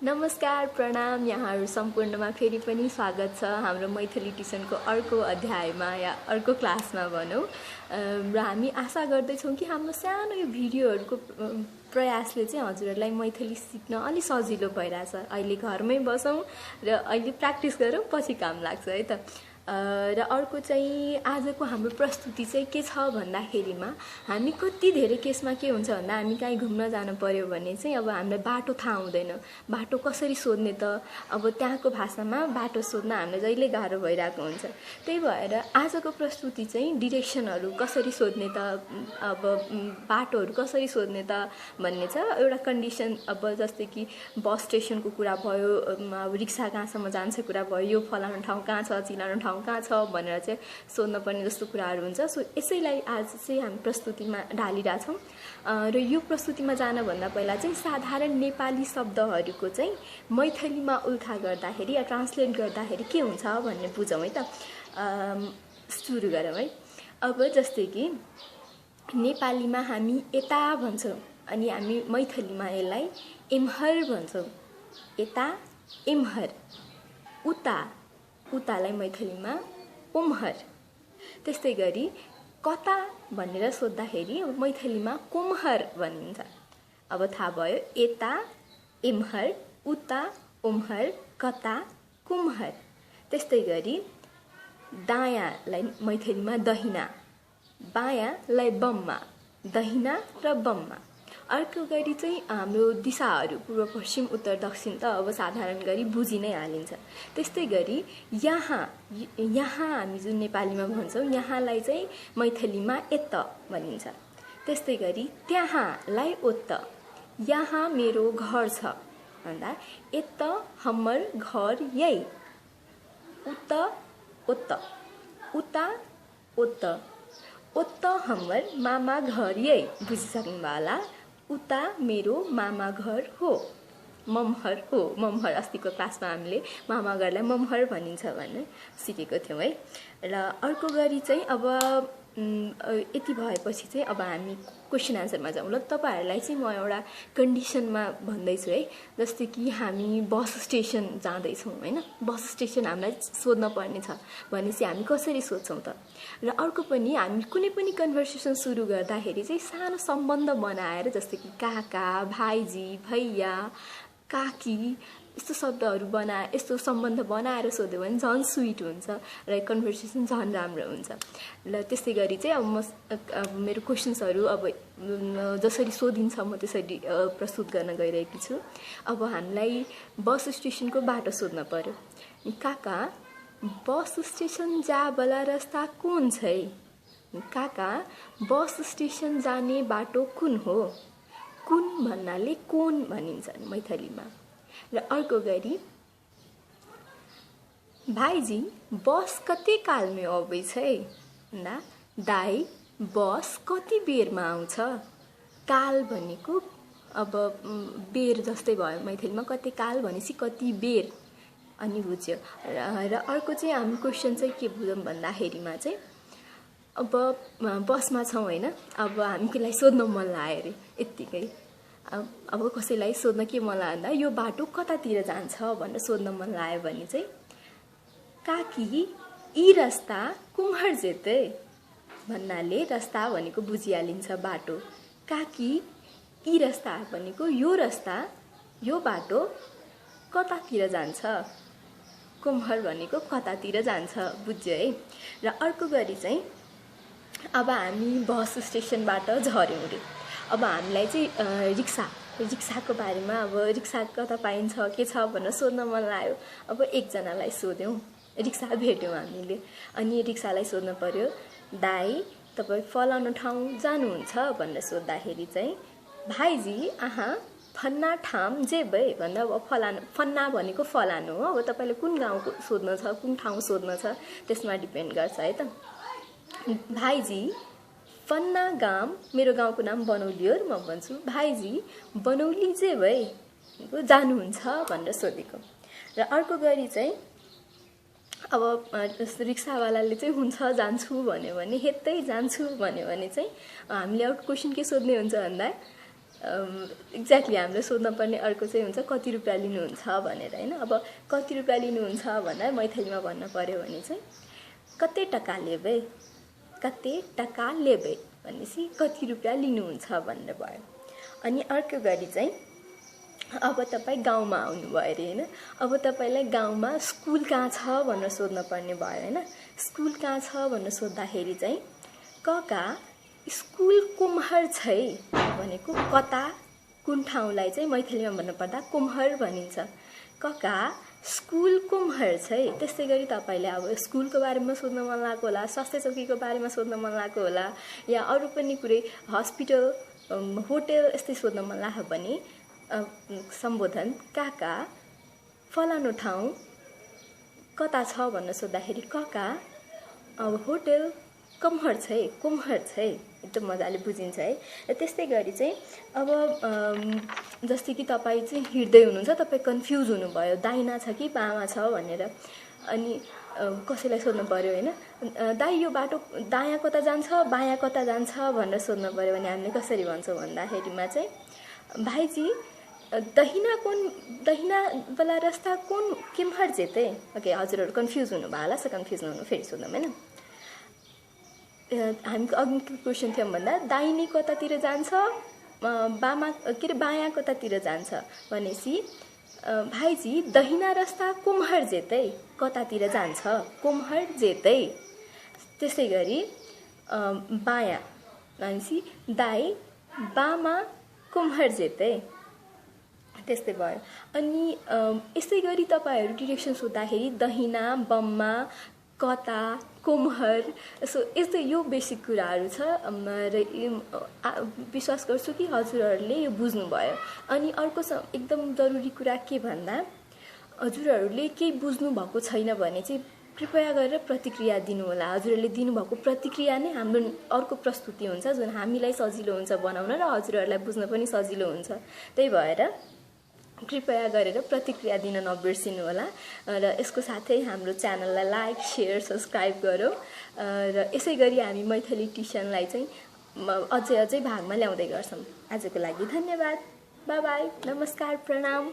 नमस्कार प्रणाम यहाँहरु सम्पूर्णमा फेरि पनि स्वागत छ हाम्रो मैथिली ट्युसनको अर्को अध्यायमा या अर्को क्लासमा भनौं र हामी आशा गर्दै छौं कि हाम्रो सानो यो भिडियोहरुको प्रयासले चाहिँ हजुरहरुलाई मैथिली सिक्न अलि सजिलो भइराछ। अहिले घरमै बसौं र अहिले प्र्याक्टिस गरौं, पछि काम लाग्छ है त। र अर्को चाहिँ आजको हाम्रो प्रस्तुति चाहिँ के छ भन्दाखेरिमा हामी कति धेरै केसमा के हुन्छ भन्दा हामी कहीँ घुम्न जानु पर्यो भने चाहिँ अब हामीलाई बाटो थाहा हुँदैन, बाटो कसरी सोध्ने त। अब त्यहाँको भाषामा बाटो सोध्न हामीलाई जहिले गाह्रो भइरहेको हुन्छ। त्यही भएर आजको प्रस्तुति चाहिँ डिरेक्सनहरु कसरी सोध्ने त, अब बाटोहरु कसरी सोध्ने त भन्ने छ। एउटा कन्डिसन अब जस्तै कि बस स्टेशनको कुरा भयो, अब रिक्सा कहाँसम्म जान्छ कुरा भयो, यो फलानु ठाउँ कहाँ छ, चिलानु ठाउँ कहाँ छ भनेर चाहिँ सोध्न पर्ने जस्तो कुराहरु हुन्छ। सो यसैलाई आज चाहिँ हामी प्रस्तुतिमा ढालिरा छौं। र यो प्रस्तुतिमा जान भन्दा पहिला चाहिँ साधारण नेपाली शब्दहरुको चाहिँ मैथिलीमा उल्था गर्दाखेरि या ट्रान्सलेट गर्दाखेरि के हुन्छ भन्ने बुझौं है त। सुरु गरौँ है। अब जस्तै कि नेपालीमा हामी यता भन्छौं अनि हामी मैथिलीमा यसलाई एमहर भन्छौं। यता एमहर, उता उतालाई मैथिलीमा ओमहर। त्यस्तै गरी कता भनेर सोध्दाखेरि मैथिलीमा कोमहर भनिन्छ। अब थाहा भयो यता एमहर, उता ओमहर, कता कुमहर। त्यस्तै गरी दायाँलाई मैथिलीमा दहिना, बायाँलाई बममा, दहिना र बममा। अर्को गरी चाहिँ हाम्रो दिशाहरु पूर्व पश्चिम उत्तर दक्षिण त अब साधारण गरी बुझि नै हालिन्छ। त्यस्तै गरी यहाँ यहाँ हामी जुन नेपालीमा भन्छौं यहाँलाई चाहिँ मैथिलीमा एत भनिन्छ। त्यस्तै गरी त्यहाँलाई ओत, यहाँ मेरो घर छ भन्दा एत हमर घर यही, उत ओत, उता ओत, ओत हमर मामा घर यही। बुझिसक्नु होला। उता मेरो मामा घर हो, ममहर हो। ममहर अस्तिको क्लासमा हामीले मामा घरलाई ममहर भनिन्छ भन्ने सिकेको थियौं है। र अर्को गरी चाहिँ अब यति भएपछि चाहिँ अब हामी क्वेशन आन्सरमा जाउँ ल। तपाईहरुलाई चाहिँ म एउटा कन्डिसनमा भन्दै छु है। जस्तै कि हामी बस स्टेशन जाँदै छौं हैन, बस स्टेशन हामीलाई सोध्न पर्ने छ भनेपछि हामी कसरी सोध्छौं त। र अर्को पनि हामी कुनै पनि कन्भर्सेसन सुरु गर्दाखेरि चाहिँ सानो सम्बन्ध बनाएर जस्तै कि काका, भाइजी, भैया, काकी यस्तो शब्दहरु बनाए, यस्तो सम्बन्ध बनाएर सोध्यो भने झन् स्वीट हुन्छ र कन्भर्सेसन झन् राम्रो हुन्छ। ल त्यस्तै गरी चाहिँ अब मेरो क्वेशन्सहरु अब जसरी सोधिन्छ म त्यसरी प्रस्तुत गर्न गइरहेकी छु। अब हामीलाई बस स्टेशनको बाटो सोध्न पर्यो। काका बस स्टेशन जाबला रास्ता कुन छै? काका बस स्टेशन जाने बाटो कुन हो? कुन भन्नाले कोन भनिन्छ मैथिलीमा। र अर्को गरी भाइजी बस कति कालमे आउँदै छै? भन्दा दाइ बस कति बेरमा आउँछ? काल भनेको अब बेर जस्तै भयो मैथिलीमा, कति काल भनेपछि कति बेर अनि बुझ्यो। र अर्को चाहिँ हामी क्वेशन चाहिँ के बुझौं भन्दाखेरिमा चाहिँ अब बसमा छौं हैन, अब हामीलाई सोध्न मन लाग्यो रे यतिकै। अब कसैलाई सोध्न के मन लाग्दा यो बाटो कतातिर जान्छ भनेर सोध्न मन लाग्यो भने चाहिँ काकी यी रास्ता कुमहर जेते भन्नाले रास्ता भनेको बुझिहालिन्छ बाटो। काकी यी रास्ता भनेको यो रास्ता, यो बाटो कतातिर जान्छ, कुमहर भनेको कतातिर जान्छ, बुझ्यो है। र अर्को गरी चाहिँ अब हामी बस स्टेशनबाट झर्यौं रे। अब हामीलाई चाहिँ रिक्साको बारेमा, अब रिक्सा कता पाइन्छ के छ भनेर सोध्न मन लाग्यो। अब एकजनालाई सोध्यौं, रिक्सा भेट्यौं हामीले अनि रिक्सालाई सोध्न पर्यो दाइ तपाई फलानु ठाउँ जानुहुन्छ भनेर सोध्दाखेरि चाहिँ भाइजी आहा फन्ना ठाम जेबै भन्दा अब फन्ना भनेको फलानु हो। अब तपाईले कुन गाउँको सोध्न छ, कुन ठाउँ सोध्न छ त्यसमा डिपेन्ड गर्छ है त। भाइजी फन्ना गाम, मेरो गाउँको नाम बनौली हो र म भन्छु भाइजी बनौली जेबै जानुहुन्छ भनेर सोधेको। र अर्को गरी चाहिँ अब रिक्सावालाले चाहिँ हुन्छ जान्छु भन्यो भने, हेत्तै जान्छु भन्यो भने चाहिँ हामीले अर्को क्वेशन के सोध्ने हुन्छ भन्दा एक्ज्याक्टली हामीले सोध्न पर्ने अर्को चाहिँ हुन्छ कति रुपियाँ लिनुहुन्छ भनेर हैन। अब कति रुपियाँ लिनुहुन्छ भन्दा मैथिलीमा भन्न पर्यो भने चाहिँ कते टका लेबे, कते टका लेबे भनेपछि कति रुपियाँ लिनुहुन्छ भनेर भयो। अनि अर्को गरी चाहिँ अब तपाईँ गाउँमा आउनुभयो अरे हैन। अब तपाईँलाई गाउँमा स्कुल कहाँ छ भनेर सोध्न पर्ने भयो हैन। स्कुल कहाँ छ भनेर सोद्धाखेरि चाहिँ कका स्कुल कुम्हर छै भनेको कता कुन ठाउँलाई चाहिँ मैथिलीमा भन्नुपर्दा कुम्हर भनिन्छ। कका स्कुल कुम्हर छै। त्यस्तै गरी तपाईले अब स्कुलको बारेमा सोध्न मन लागेको होला, स्वास्थ्य चौकीको बारेमा सोध्न मन लागेको होला, या अरू पनि कुरै हस्पिटल होटल यस्तै सोध्न मन लाग्यो भने सम्बोधन काका फलानु ठाउँ कता छ भनेर सोद्धाखेरि कका अब होटल कुम्हर छै एकदम मजाले बुझिन्छ है। र त्यस्तै गरी चाहिँ अब जस्तै कि तपाईँ चाहिँ हिँड्दै हुनुहुन्छ, तपाईँ कन्फ्युज हुनुभयो दाहिना छ कि बामा छ भनेर, अनि कसैलाई सोध्नु पर्यो हैन, दाइ यो बाटो दायाँ कता जान्छ बायाँ कता जान्छ भनेर सोध्नु पर्यो भने हामीले कसरी भन्छौँ भन्दाखेरिमा चाहिँ भाइजी दहिना वाला रास्ता कुन किम्हर जेते। ओके हजुरहरू कन्फ्युज हुनुभयो होला, सो कन्फ्युज नहुनु, फेरि सोध्नु हैन। हामीको अघिको क्वेसन थियो भन्दा दाहिने कतातिर जान्छ बामा के अरे बायाँ कतातिर जान्छ भनेपछि भाइजी दहिना रास्ता कुम्हर जेतै कतातिर जान्छ कुम्हर जेतै। त्यस्तै गरी बायाँ भनेपछि दाइ बामा कुम्हर जेतै, त्यस्तै भयो। अनि यस्तै गरी तपाईहरु डिरेक्सन सोद्धाखेरि दहिना बममा कता कुम्हर सो यस्तै यो बेसिक कुराहरू छ र विश्वास गर्छु कि हजुरहरूले यो बुझ्नुभयो। अनि अर्को एकदम जरुरी कुरा के भन्दा हजुरहरूले केही बुझ्नु भएको छैन भने चाहिँ कृपया गरेर प्रतिक्रिया दिनुहोला। हजुरहरूले दिनुभएको प्रतिक्रिया नै हाम्रो अर्को प्रस्तुति हुन्छ जुन हामीलाई सजिलो हुन्छ बनाउन र हजुरहरूलाई बुझ्न पनि सजिलो हुन्छ। त्यही भएर कृपया गरेर प्रतिक्रिया दिन नबिर्सिनु होला र यसको साथै हाम्रो च्यानललाई लाइक शेयर सब्स्क्राइब गरौँ र यसै गरी हामी मैथिली ट्युसनलाई चाहिँ अझै भागमा ल्याउँदै गर्छौँ। आजको लागि धन्यवाद, बाइ बाइ, नमस्कार, प्रणाम।